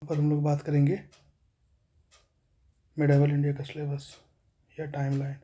पर हम लोग बात करेंगे मिडाइवल इंडिया का सिलेबस या टाइमलाइन।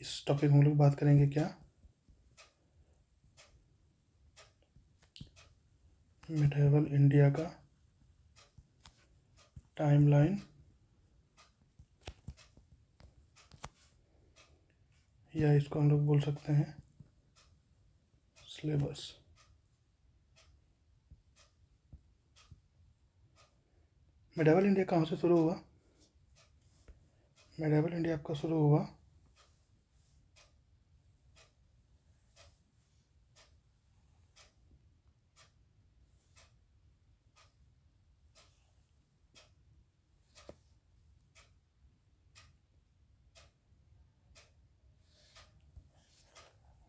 इस टॉपिक में हम लोग बात करेंगे क्या, मिडाइवल इंडिया का टाइमलाइन या इसको हम लोग बोल सकते हैं सिलेबस। मिडाइवल इंडिया कहाँ से शुरू हुआ? मिडाइवल इंडिया आपका शुरू हुआ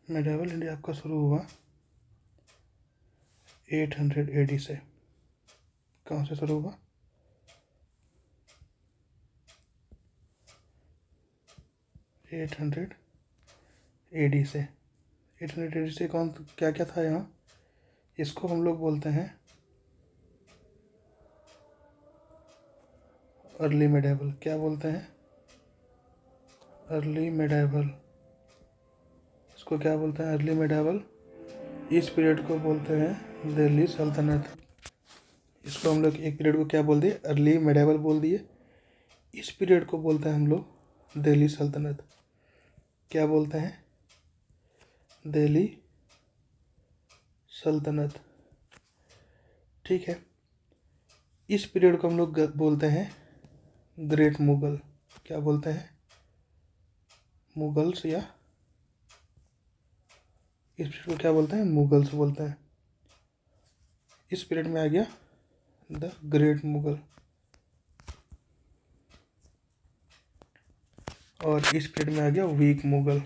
मिडाइवल इंडिया आपका शुरू हुआ 800 AD से। कहाँ से शुरू हुआ? 800 AD से। 800 AD से कौन क्या क्या था यहाँ? इसको हम लोग बोलते हैं अर्ली मिडाइवल। क्या बोलते हैं? Early medieval. इसको क्या बोलते हैं? Early medieval. इस पीरियड को बोलते हैं दिल्ली सल्तनत। इसको हम लोग एक पीरियड को क्या बोल दिए? अर्ली मिडाइवल बोल दिए। इस पीरियड को बोलते हैं हम लोग दिल्ली सल्तनत। क्या बोलते हैं? दिल्ली सल्तनत। ठीक है। इस पीरियड को हम लोग बोलते हैं ग्रेट मुगल। क्या बोलते हैं? मुगल्स। या इस पीरियड को क्या बोलते हैं? मुगल्स बोलते हैं। इस पीरियड में आ गया द ग्रेट मुगल, और इस पीरियड में आ गया weak Mughal.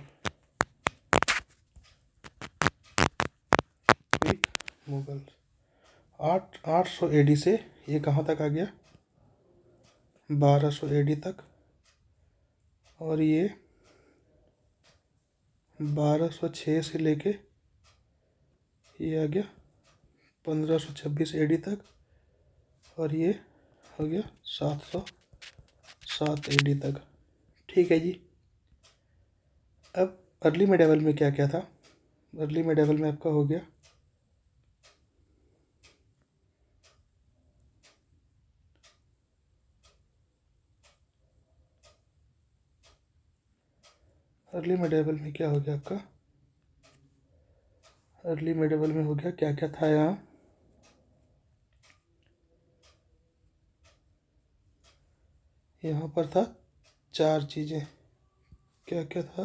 Weak Mughal 800 AD से ये कहाँ तक आ गया? 1200 AD तक। और ये 1206 से लेके ये आ गया 1526 AD तक। और ये हो गया 707 AD तक। ठीक है जी। अब अर्ली मिडाइवल में क्या क्या था? अर्ली मिडाइवल में आपका हो गया अर्ली मिडाइवल में क्या हो गया आपका? अर्ली मिडाइवल में हो गया क्या क्या था यहाँ? यहाँ पर था 4 चीज़ें। क्या क्या था?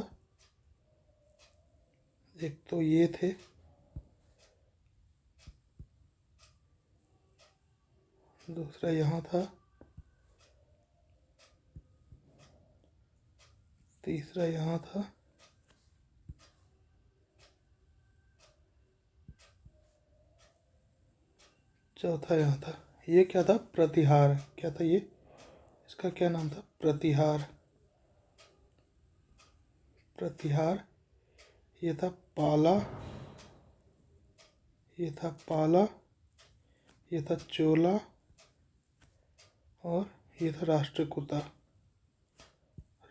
एक तो ये थे, दूसरा यहाँ था, तीसरा यहाँ था, चौथा यहाँ था। ये क्या था? प्रतिहार। क्या था ये? इसका क्या नाम था? प्रतिहार। प्रतिहार। ये था पाला, ये था पाला, ये था चोला, और ये था राष्ट्रकूटा।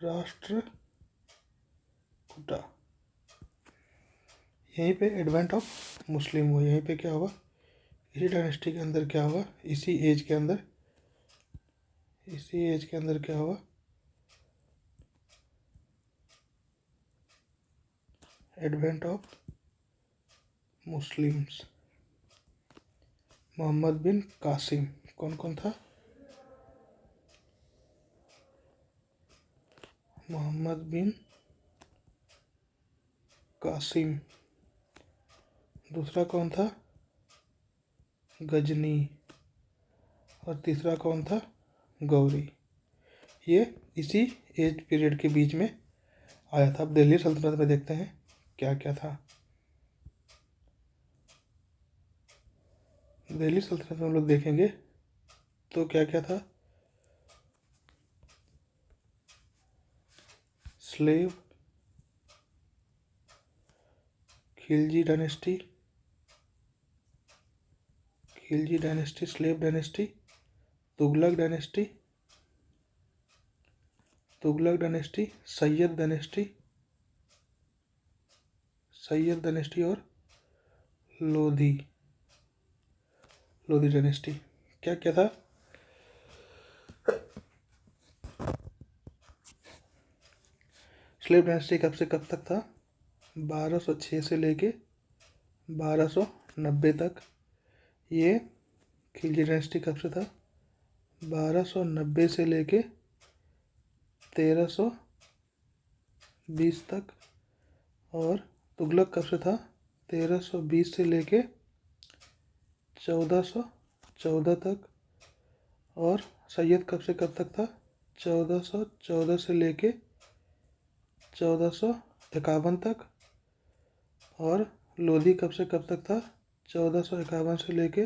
राष्ट्रकूटा। यहीं पे एडवेंट ऑफ मुस्लिम हुआ। यहीं पे क्या हुआ? इसी डायनेस्टी के अंदर क्या हुआ? इसी एज के अंदर क्या हुआ? Advent of Muslims. Muhammad bin Qasim. कौन कौन था? मोहम्मद बिन कासिम। दूसरा कौन था? गजनी। और तीसरा कौन था? गौरी। ये इसी एज पीरियड के बीच में आया था। अब दिल्ली सल्तनत में देखते हैं क्या क्या था। दिल्ली सल्तनत में हम लोग देखेंगे तो क्या क्या था? Slave, Khilji dynasty, slave dynasty, Tughlaq dynasty, Syed dynasty और लोधी डायनेस्टी। क्या क्या था? स्लेव डायनेस्टी कब से कब तक था? 1206 से लेके 1290 तक। ये खिलजी डायनेस्टी कब से था? 1290 से लेके 1320 तक। और तुगलक कब से था? 1320 से लेके 1414 तक। और सैयद कब से कब तक था? 1414 से लेके 1451 तक। और लोधी कब से कब तक था? 1451 से लेके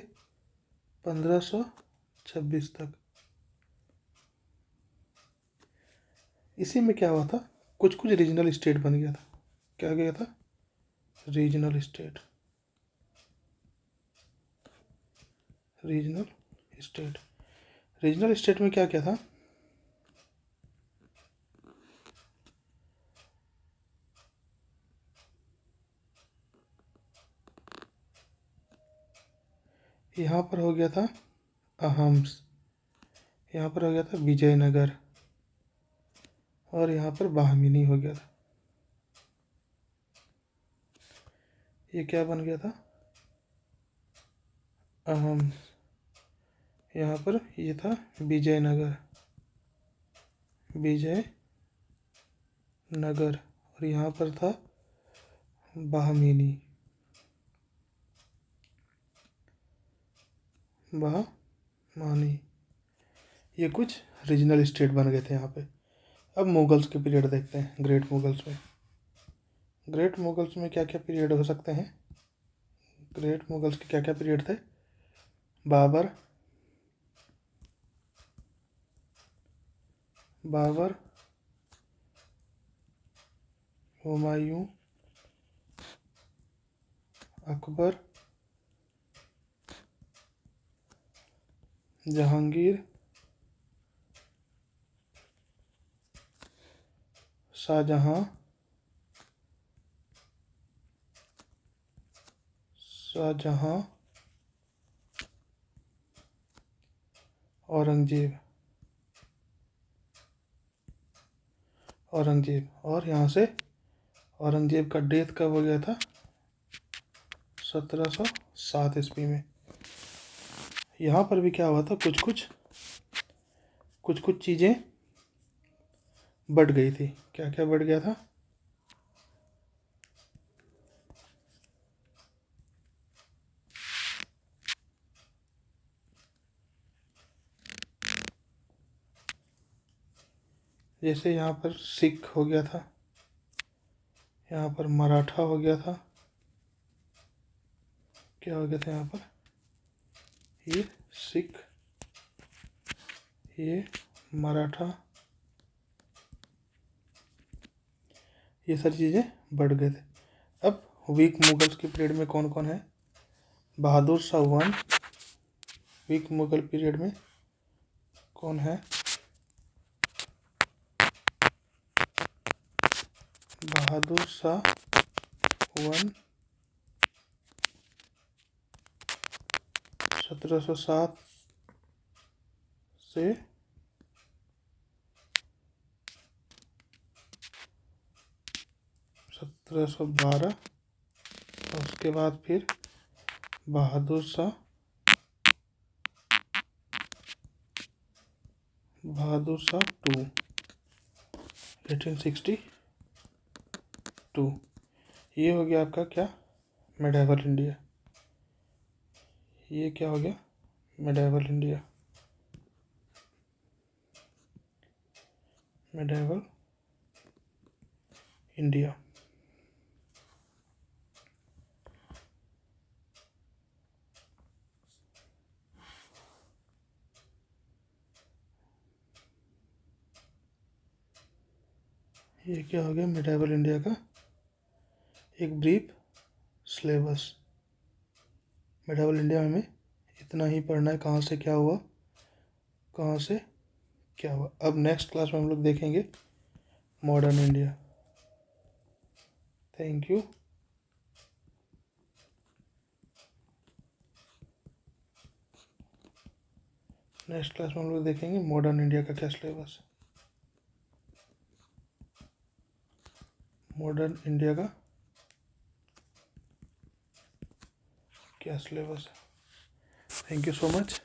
1526 तक। इसी में क्या हुआ था? कुछ कुछ रीजनल स्टेट बन गया था। क्या गया था? Regional state. रीजनल स्टेट में क्या क्या था? यहाँ पर हो गया था अहम्स, यहाँ पर हो गया था विजयनगर, और यहाँ पर बाहमिनी हो गया था। ये क्या बन गया था? अहम्स। यहाँ पर ये था विजयनगर, और यहाँ पर था बाहमिनी। ये कुछ रीजनल स्टेट बन गए थे यहाँ पे। अब मुगल्स के पीरियड देखते हैं। ग्रेट मुगल्स में क्या क्या पीरियड हो सकते हैं? ग्रेट मुगल्स के क्या क्या पीरियड थे? बाबर, हुमायूं, अकबर, जहांगीर, शाहजहां, औरंगजेब। और यहाँ से औरंगजेब का डेथ कब हो गया था? 1707 ईस्वी में। यहाँ पर भी क्या हुआ था? कुछ चीज़ें बढ़ गई थी। क्या क्या बढ़ गया था? जैसे यहाँ पर सिख हो गया था, यहाँ पर मराठा हो गया था। क्या हो गया था यहाँ पर? ये सिख, ये मराठा, ये सारी चीज़ें बढ़ गए थे। अब वीक मुगल्स के पीरियड में कौन कौन है? बहादुर शाह 1 वीक मुगल पीरियड में कौन है? बहादुर शाह 1 1707 से 1712। और उसके बाद फिर बहादुर शाह 2 1862। ये हो गया आपका क्या? Medieval India. ये क्या हो गया? Medieval India. ये क्या हो गया? मेडाइवल इंडिया का एक ब्रीफ सिलेबस। मेडाइवल इंडिया में इतना ही पढ़ना है, कहाँ से क्या हुआ, कहाँ से क्या हुआ। अब नेक्स्ट क्लास में हम लोग देखेंगे modern India. Thank you. Next class में हम लोग देखेंगे मॉडर्न इंडिया का क्या सिलेबस, मॉडर्न इंडिया का क्या सिलेबस है। Thank you so much.